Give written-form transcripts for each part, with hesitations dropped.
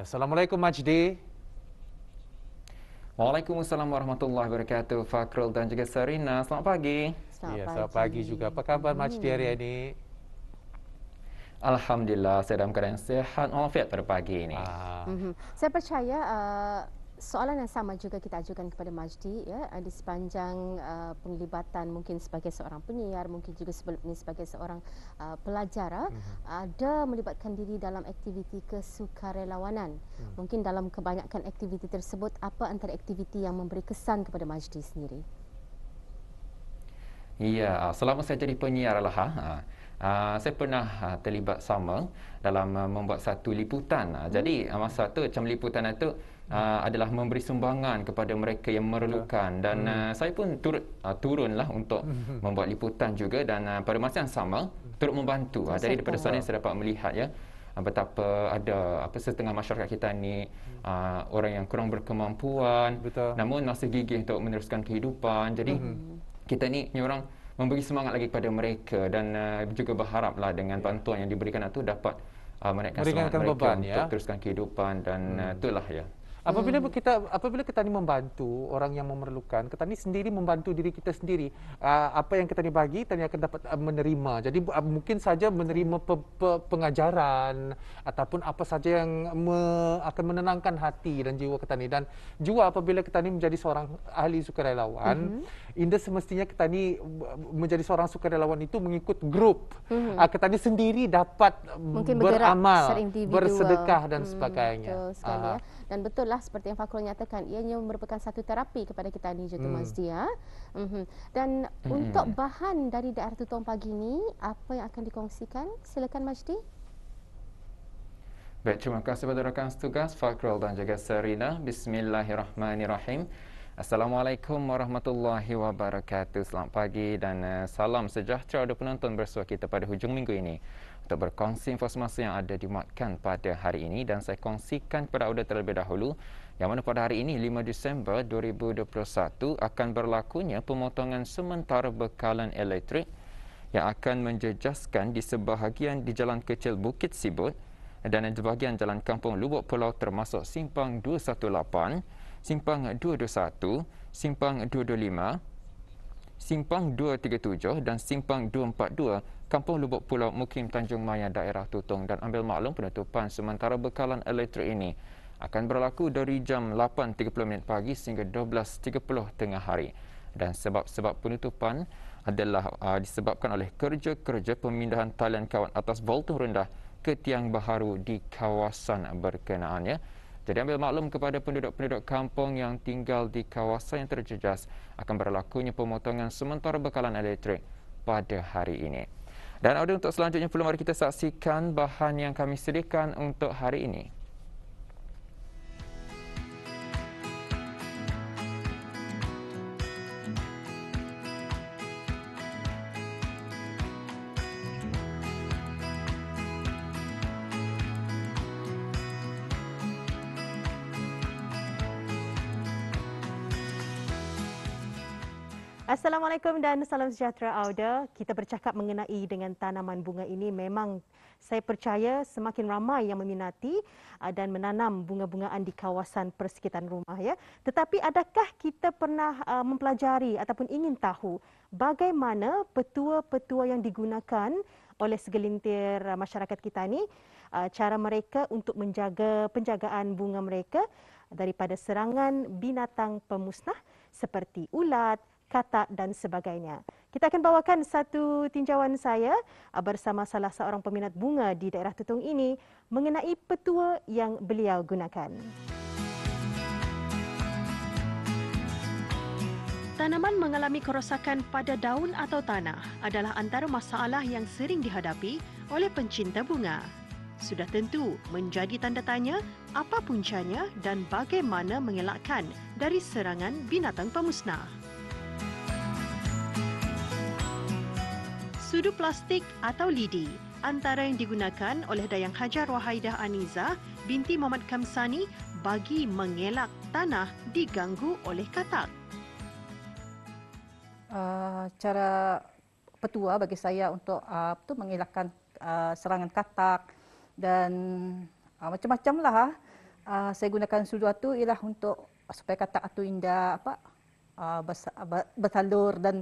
Assalamualaikum Majdi. Waalaikumsalam warahmatullahi wabarakatuh. Fakrul dan juga Sarina. Selamat pagi. Selamat pagi juga. Apa kabar Majdi hari ini? Alhamdulillah, saya dalam keadaan sehat walafiat pada pagi ini. Saya percaya soalan yang sama juga kita ajukan kepada Majdi, ya, di sepanjang penglibatan mungkin sebagai seorang penyiar, mungkin juga sebelum ini sebagai seorang pelajar, ada melibatkan diri dalam aktiviti kesukarelawanan. Mungkin dalam kebanyakan aktiviti tersebut, apa antara aktiviti yang memberi kesan kepada Majdi sendiri? Ya, selama saya jadi penyiar lah, saya pernah terlibat sama dalam membuat satu liputan. Jadi masa tu macam liputan itu adalah memberi sumbangan kepada mereka yang memerlukan, dan saya pun turunlah untuk membuat liputan juga, dan pada masa yang sama turut membantu. Jadi daripada sana saya dapat melihat ya betapa ada setengah masyarakat kita ni orang yang kurang berkemampuan, namun masih gigih untuk meneruskan kehidupan. Jadi kita ni orang memberi semangat lagi kepada mereka, dan juga berharaplah dengan bantuan yang diberikan itu dapat menaikkan semangat mereka untuk teruskan kehidupan, dan itulah ya. Apabila kita ni membantu orang yang memerlukan, kita ni sendiri membantu diri kita sendiri. Apa yang kita ni bagi, kita ni akan dapat menerima. Jadi mungkin saja menerima pengajaran ataupun apa saja yang akan menenangkan hati dan jiwa kita ni. Dan juga apabila kita ni menjadi seorang ahli sukarelawan, indah semestinya kita ni menjadi seorang sukarelawan itu mengikut grup. Kita ni sendiri dapat mungkin beramal, bersedekah dan sebagainya. Betul sekali, ya. Dan betul lah seperti yang Fakrul nyatakan, ianya merupakan satu terapi kepada kita ni juga Majdi, ya. Dan untuk bahan dari daerah Tutong pagi ni, apa yang akan dikongsikan? Silakan Majdi. Baik, terima kasih kepada rakan setugas Fakrul dan juga Sarina. Bismillahirrahmanirrahim. Assalamualaikum warahmatullahi wabarakatuh. Selamat pagi dan salam sejahtera untuk penonton bersua kita pada hujung minggu ini untuk berkongsi informasi yang ada dimuatkan pada hari ini, dan saya kongsikan kepada anda terlebih dahulu yang mana pada hari ini 5 Disember 2021 akan berlakunya pemotongan sementara bekalan elektrik yang akan menjejaskan di sebahagian di Jalan Kecil Bukit Sibut dan di sebahagian Jalan Kampung Lubuk Pulau termasuk Simpang 218, Simpang 221, Simpang 225, Simpang 237 dan Simpang 242 Kampung Lubuk Pulau Mukim Tanjung Maya daerah Tutong. Dan ambil maklum penutupan sementara bekalan elektrik ini akan berlaku dari jam 8.30 pagi sehingga 12.30 tengah hari. Dan sebab-sebab penutupan adalah disebabkan oleh kerja-kerja pemindahan talian kawan atas voltum rendah ke tiang baharu di kawasan berkenaannya. Jadi ambil maklum kepada penduduk-penduduk kampung yang tinggal di kawasan yang terjejas akan berlakunya pemotongan sementara bekalan elektrik pada hari ini. Dan untuk selanjutnya, mari kita saksikan bahan yang kami sediakan untuk hari ini. Assalamualaikum dan salam sejahtera Auda. Kita bercakap mengenai dengan tanaman bunga ini. Memang saya percaya semakin ramai yang meminati dan menanam bunga-bungaan di kawasan persekitaran rumah, ya. Tetapi adakah kita pernah mempelajari ataupun ingin tahu bagaimana petua-petua yang digunakan oleh segelintir masyarakat kita ni, cara mereka untuk menjaga penjagaan bunga mereka daripada serangan binatang pemusnah seperti ulat, katak dan sebagainya. Kita akan bawakan satu tinjauan saya bersama salah seorang peminat bunga di daerah Tutong ini mengenai petua yang beliau gunakan. Tanaman mengalami kerosakan pada daun atau tanah adalah antara masalah yang sering dihadapi oleh pencinta bunga. Sudah tentu menjadi tanda tanya apa puncanya dan bagaimana mengelakkan dari serangan binatang pemusnah. Sudu plastik atau lidi antara yang digunakan oleh Dayang Hajar Wahaidah Aniza binti Muhammad Kamsani bagi mengelak tanah diganggu oleh katak. Cara petua bagi saya untuk mengelakkan serangan katak dan macam-macam lah. Saya gunakan sudu itu ialah untuk supaya katak itu indah bertalur dan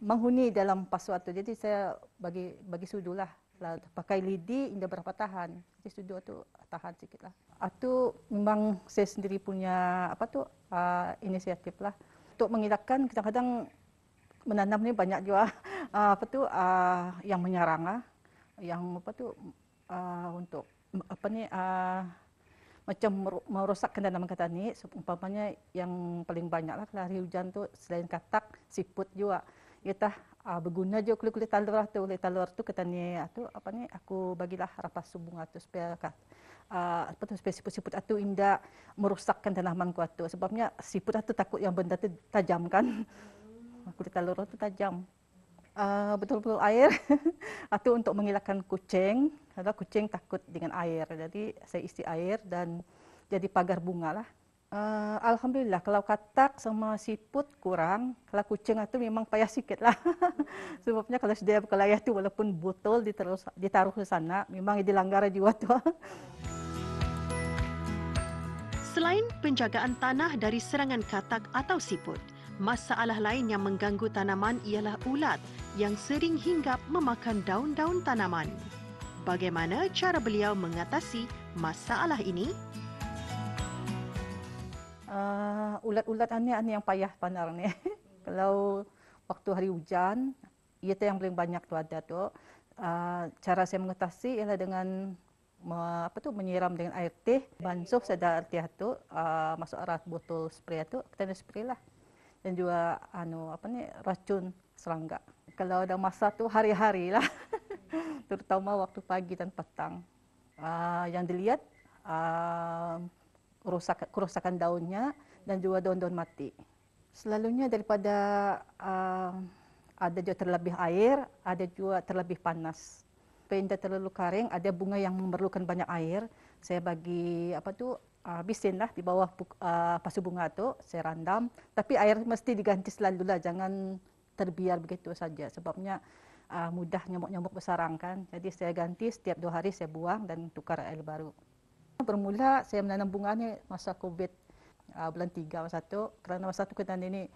menghuni dalam pasu itu. Jadi saya bagi sudu lah. Pakai lidi indah berapa tahan. Jadi sudu itu tahan sikit lah. Itu memang saya sendiri punya inisiatif lah. Untuk mengelakkan kadang-kadang menanam ni banyak juga yang menyerang lah. Yang untuk macam merosakkan tanaman tani. Umpamanya yang paling banyak lah kalau hari hujan tu selain katak, siput juga. Ia berguna juga kulit-kulit talur tu. Kulit talur tu katanya aku bagilah rapas bunga tu supaya supaya siput-siput itu indah merosakkan tanaman ku tu. Sebabnya siput itu takut yang benda tu tajam kan. Kulit talur tu tajam. Betul-betul air atau untuk mengelakkan kucing. Kalau kucing takut dengan air, jadi saya isi air dan jadi pagar bunga lah. Alhamdulillah kalau katak sama siput kurang, kalau kucing itu memang payah sikit lah. Sebabnya kalau dia berkelayah tu walaupun botol ditaruh di sana, memang dilanggar juga tu. Selain penjagaan tanah dari serangan katak atau siput, masalah lain yang mengganggu tanaman ialah ulat yang sering hinggap memakan daun-daun tanaman. Bagaimana cara beliau mengatasi masalah ini? Ulat-ulat ini yang payah pandang ni. Kalau waktu hari hujan, ia tu yang paling banyak tu ada tu. Cara saya mengatasi ialah dengan menyiram dengan air teh, bansuh sedar teh tu, masuk arah botol spray tu, kita spray lah. Dan juga racun serangga. Kalau ada masa tu hari-hari lah, terutama waktu pagi dan petang. Yang dilihat kerusakan daunnya dan juga daun-daun mati. Selalunya daripada ada juga terlebih air, ada juga terlebih panas. Supaya terlalu kering, ada bunga yang memerlukan banyak air. Saya bagi bisin lah di bawah pasu bunga tu, saya randam. Tapi air mesti diganti selalu lah, jangan terbiar begitu saja. Sebabnya mudah nyamuk-nyamuk bersarang kan. Jadi saya ganti setiap 2 hari saya buang dan tukar air baru. Bermula saya menanam bunga ni masa COVID bulan 3 masa tu. Kerana masa tu kita ni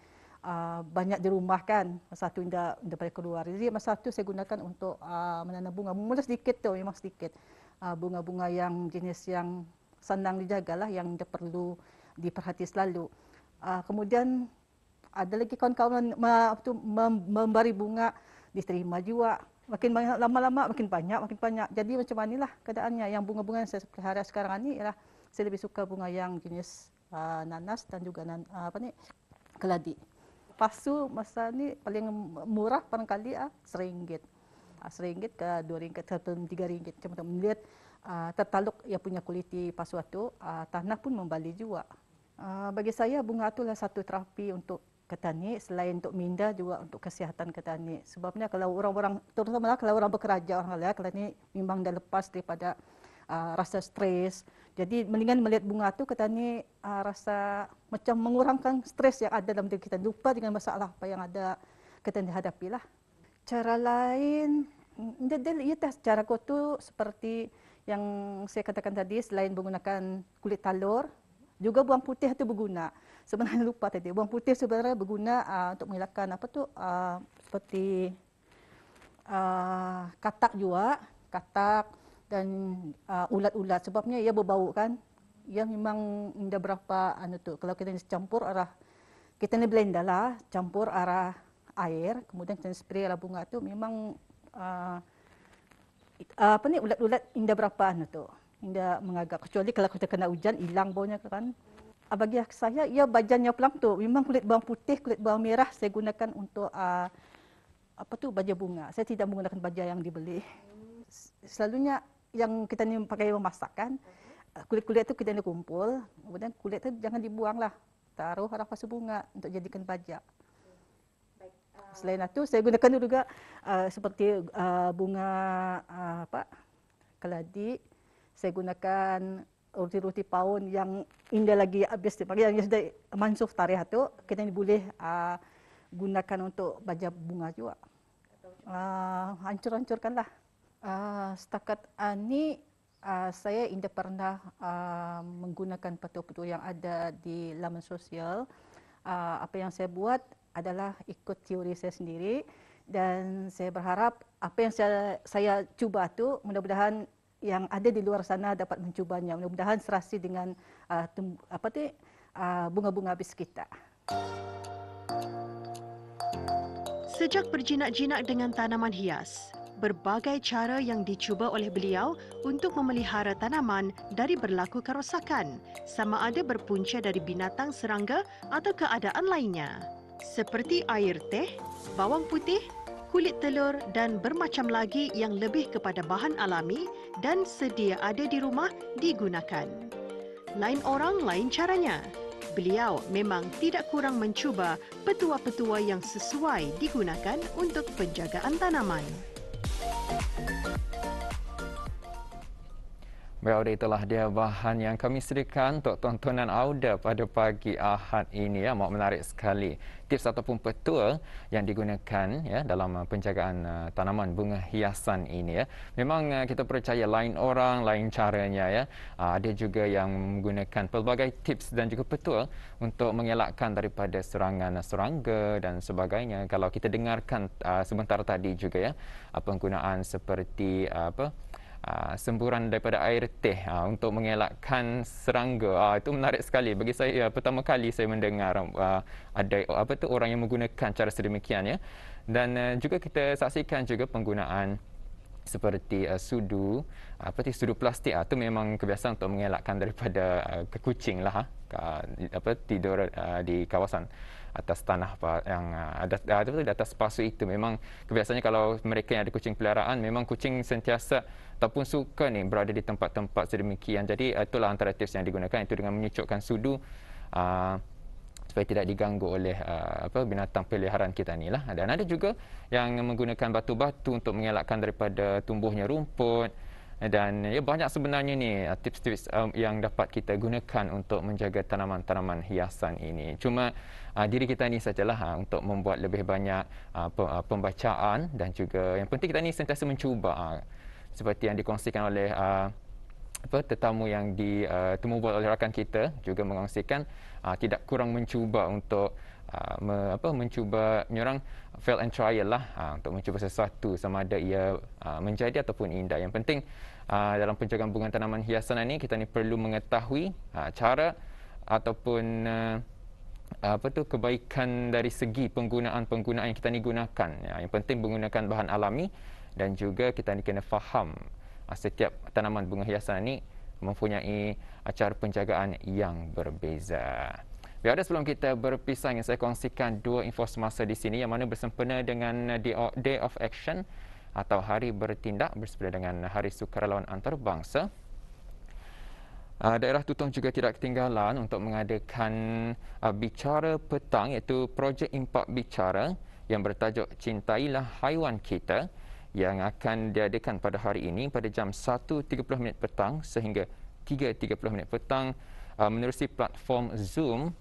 banyak di rumah kan. Masa tu tidak boleh keluar. Jadi masa tu saya gunakan untuk menanam bunga. Mula sedikit tu, memang sedikit. Bunga-bunga yang jenis yang senang dijagalah, yang perlu diperhati selalu. Kemudian ada lagi kawan-kawan memberi bunga, diterima juga. Makin banyak, lama-lama makin banyak. Jadi macam inilah keadaannya. Yang bunga-bunga yang saya pelihara sekarang ini ialah saya lebih suka bunga yang jenis nanas dan juga keladi. Pasu masa ni paling murah barangkali RM1. RM1 ke RM2 ataupun RM3 macam tu. Melihat tertaluk yang punya kualiti pasu itu, tanah pun membalik juga. Bagi saya bunga itulah satu terapi untuk petani, selain untuk minda juga untuk kesihatan petani. Sebabnya kalau orang-orang, terutamanya kalau orang bekerja, kalau ni memang dah lepas daripada rasa stres. Jadi mendingan melihat bunga tu petani rasa macam mengurangkan stres yang ada dalam diri kita. Lupa dengan masalah apa yang ada petani hadapi lah. Cara lain, cara ko tu seperti yang saya katakan tadi, selain menggunakan kulit talur, juga buang putih itu berguna. Sebenarnya lupa tadi, buang putih sebenarnya berguna untuk mengelakkan seperti katak juga, katak dan ulat-ulat. Sebabnya ia berbau kan. Ia memang tidak berapa kalau kita campur arah, kita ni blender lah, campur arah air, kemudian kita spray arah bunga tu memang ulat-ulat tidak berapa tidak mengagap. Kecuali kalau kita kena hujan, hilang baunya kan. Bagi saya, ia bajannya pelang tu. Memang kulit bawang putih, kulit bawang merah saya gunakan untuk baja bunga. Saya tidak menggunakan baja yang dibeli. Selalunya yang kita ni pakai memasak kan, kulit-kulit tu kita ni kumpul, kemudian kulit tu jangan dibuang lah. Taruh arah pasu bunga untuk jadikan baja. Selain itu, saya gunakan juga seperti bunga keladi. Saya gunakan roti-roti paun yang indah lagi habis dipakai, yang sudah mansuh tarikh tu, kita boleh gunakan untuk baja bunga juga. Hancur-hancurkanlah. Setakat ini saya tidak pernah menggunakan petua-petua yang ada di laman sosial. Apa yang saya buat adalah ikut teori saya sendiri, dan saya berharap apa yang saya cuba tu mudah-mudahan yang ada di luar sana dapat mencubanya. Mudah-mudahan serasi dengan bunga-bunga habis kita. Sejak berjinak-jinak dengan tanaman hias, berbagai cara yang dicuba oleh beliau untuk memelihara tanaman dari berlaku kerosakan, sama ada berpunca dari binatang serangga atau keadaan lainnya, seperti air teh, bawang putih, kulit telur dan bermacam lagi yang lebih kepada bahan alami dan sedia ada di rumah digunakan. Lain orang, lain caranya. Beliau memang tidak kurang mencuba petua-petua yang sesuai digunakan untuk penjagaan tanaman. Baik, itulah dia bahan yang kami sediakan untuk tontonan Auda pada pagi Ahad ini. Amat menarik sekali tips ataupun petua yang digunakan dalam penjagaan tanaman bunga hiasan ini. Memang kita percaya lain orang, lain caranya. Ada juga yang menggunakan pelbagai tips dan juga petua untuk mengelakkan daripada serangan serangga dan sebagainya. Kalau kita dengarkan sebentar tadi juga penggunaan seperti semburan daripada air teh untuk mengelakkan serangga. Itu menarik sekali bagi saya. Pertama kali saya mendengar ada orang yang menggunakan cara sedemikian Dan juga kita saksikan juga penggunaan seperti sudu plastik. Itu memang kebiasaan untuk mengelakkan daripada kucing lah tidur di kawasan atas tanah yang di atas pasu itu. Memang kebiasaannya kalau mereka yang ada kucing peliharaan, memang kucing sentiasa ataupun suka berada di tempat-tempat sedemikian. Jadi itulah antara tips yang digunakan, itu dengan menyucukkan sudu supaya tidak diganggu oleh binatang peliharaan kita ni lah. Dan ada juga yang menggunakan batu-batu untuk mengelakkan daripada tumbuhnya rumput. Dan banyak sebenarnya ni tips-tips yang dapat kita gunakan untuk menjaga tanaman-tanaman hiasan ini. Cuma diri kita ni sajalah untuk membuat lebih banyak pembacaan, dan juga yang penting kita ni sentiasa mencuba seperti yang dikongsikan oleh tetamu yang ditemu buat oleh rakan kita, juga mengongsikan tidak kurang mencuba untuk mencuba orang fail and trial lah untuk mencuba sesuatu sama ada ia menjadi ataupun indah. Yang penting dalam penjagaan bunga tanaman hiasan ini kita ni perlu mengetahui cara ataupun kebaikan dari segi penggunaan yang kita ni gunakan. Yang penting menggunakan bahan alami, dan juga kita ni kena faham setiap tanaman bunga hiasan ini mempunyai cara penjagaan yang berbeza. Biar sebelum kita berpisah, ingin saya kongsikan dua info semasa di sini yang mana bersempena dengan Day of Action atau Hari Bertindak bersempena dengan Hari Sukarelawan Antarabangsa. Daerah Tutong juga tidak ketinggalan untuk mengadakan bicara petang, iaitu projek impak bicara yang bertajuk Cintailah Haiwan Kita, yang akan diadakan pada hari ini pada jam 1.30 petang sehingga 3.30 petang menerusi platform Zoom.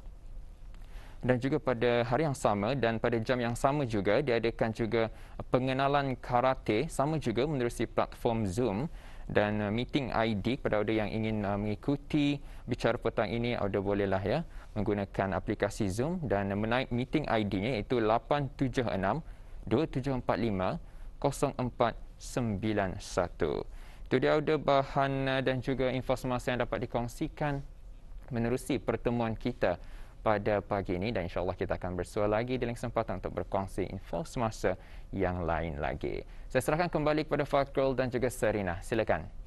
Dan juga pada hari yang sama dan pada jam yang sama juga diadakan juga pengenalan karate, sama juga menerusi platform Zoom. Dan meeting ID kepada yang ingin mengikuti bicara petang ini, bolehlah menggunakan aplikasi Zoom, dan menaik meeting ID-nya iaitu 876 2745 0491. Itu dia bahan dan juga info semasa yang dapat dikongsikan menerusi pertemuan kita pada pagi ini, dan insyaAllah kita akan bersua lagi di lain kesempatan untuk berkongsi info semasa yang lain lagi. Saya serahkan kembali kepada Fakrul dan juga Serina. Silakan.